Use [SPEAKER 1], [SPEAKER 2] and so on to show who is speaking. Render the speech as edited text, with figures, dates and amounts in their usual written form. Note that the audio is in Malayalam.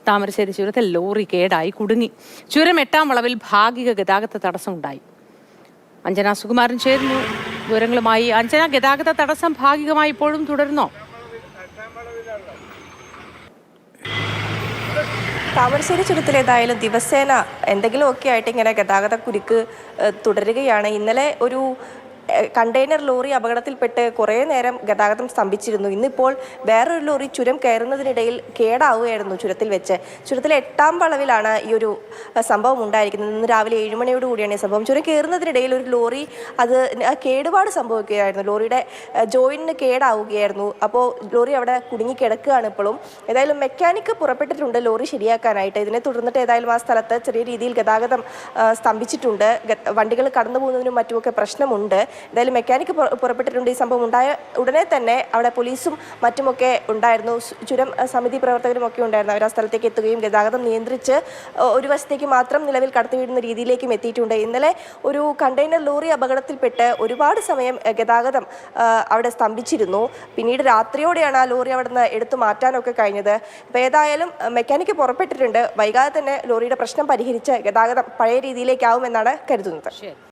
[SPEAKER 1] താമരശ്ശേരി ചുരത്തിൽ ലോറി കേടായി കുടുങ്ങി. ചുരം 8-ാം വളവിൽ ഭാഗിക ഗതാഗത തടസ്സമുണ്ടായി. അഞ്ജന സുകുമാരൻ ചേരുന്നു വിവരങ്ങളുമായി. അഞ്ജന, ഗതാഗത തടസ്സം ഭാഗികമായി ഇപ്പോഴും തുടരുന്നോ?
[SPEAKER 2] താമരശ്ശേരി ചുരത്തിൽ ഏതായാലും ദിവസേന എന്തെങ്കിലുമൊക്കെ ആയിട്ട് ഇങ്ങനെ ഗതാഗത കുരുക്ക് തുടരുകയാണ്. ഇന്നലെ ഒരു കണ്ടെയ്നർ ലോറി അപകടത്തിൽപ്പെട്ട് കുറേ നേരം ഗതാഗതം സ്തംഭിച്ചിരുന്നു. ഇന്നിപ്പോൾ വേറൊരു ലോറി ചുരം കയറുന്നതിനിടയിൽ കേടാവുകയായിരുന്നു ചുരത്തിൽ വെച്ച്. ചുരത്തിലെ 8-ാം വളവിലാണ് ഈ ഒരു സംഭവം ഉണ്ടായിരിക്കുന്നത്. ഇന്ന് രാവിലെ 7 മണിയോട് കൂടിയാണ് ഈ സംഭവം. ചുരം കയറുന്നതിനിടയിൽ ഒരു ലോറി കേടുപാട് സംഭവിക്കുകയായിരുന്നു. ലോറിയുടെ ജോയിന്റിന് കേടാവുകയായിരുന്നു. അപ്പോൾ ലോറി അവിടെ കുടുങ്ങിക്കിടക്കുകയാണ് ഇപ്പോഴും. ഏതായാലും മെക്കാനിക്ക് പുറപ്പെട്ടിട്ടുണ്ട് ലോറി ശരിയാക്കാനായിട്ട്. ഇതിനെ തുടർന്നിട്ട് ഏതായാലും ആ സ്ഥലത്ത് ചെറിയ രീതിയിൽ ഗതാഗതം സ്തംഭിച്ചിട്ടുണ്ട്. വണ്ടികൾ കടന്നു പോകുന്നതിനും മറ്റുമൊക്കെ പ്രശ്നമുണ്ട്. എന്തായാലും മെക്കാനിക്ക് പുറപ്പെട്ടിട്ടുണ്ട്. ഈ സംഭവം ഉണ്ടായ ഉടനെ തന്നെ അവിടെ പോലീസും മറ്റുമൊക്കെ ഉണ്ടായിരുന്നു. ചുരം സമിതി പ്രവർത്തകരും ഒക്കെ ഉണ്ടായിരുന്നു. അവർ ആ സ്ഥലത്തേക്ക് എത്തുകയും ഗതാഗതം നിയന്ത്രിച്ച് ഒരു വശത്തേക്ക് മാത്രം നിലവിൽ കടത്തിവിടുന്ന രീതിയിലേക്കും എത്തിയിട്ടുണ്ട്. ഇന്നലെ ഒരു കണ്ടെയ്നർ ലോറി അപകടത്തിൽപ്പെട്ട് ഒരുപാട് സമയം ഗതാഗതം അവിടെ സ്തംഭിച്ചിരുന്നു. പിന്നീട് രാത്രിയോടെയാണ് ആ ലോറി അവിടെ നിന്ന് എടുത്തു മാറ്റാനൊക്കെ കഴിഞ്ഞത്. അപ്പോൾ ഏതായാലും മെക്കാനിക്ക് പുറപ്പെട്ടിട്ടുണ്ട്. വൈകാതെ തന്നെ ലോറിയുടെ പ്രശ്നം പരിഹരിച്ച് ഗതാഗതം പഴയ രീതിയിലേക്കാവുമെന്നാണ് കരുതുന്നത്.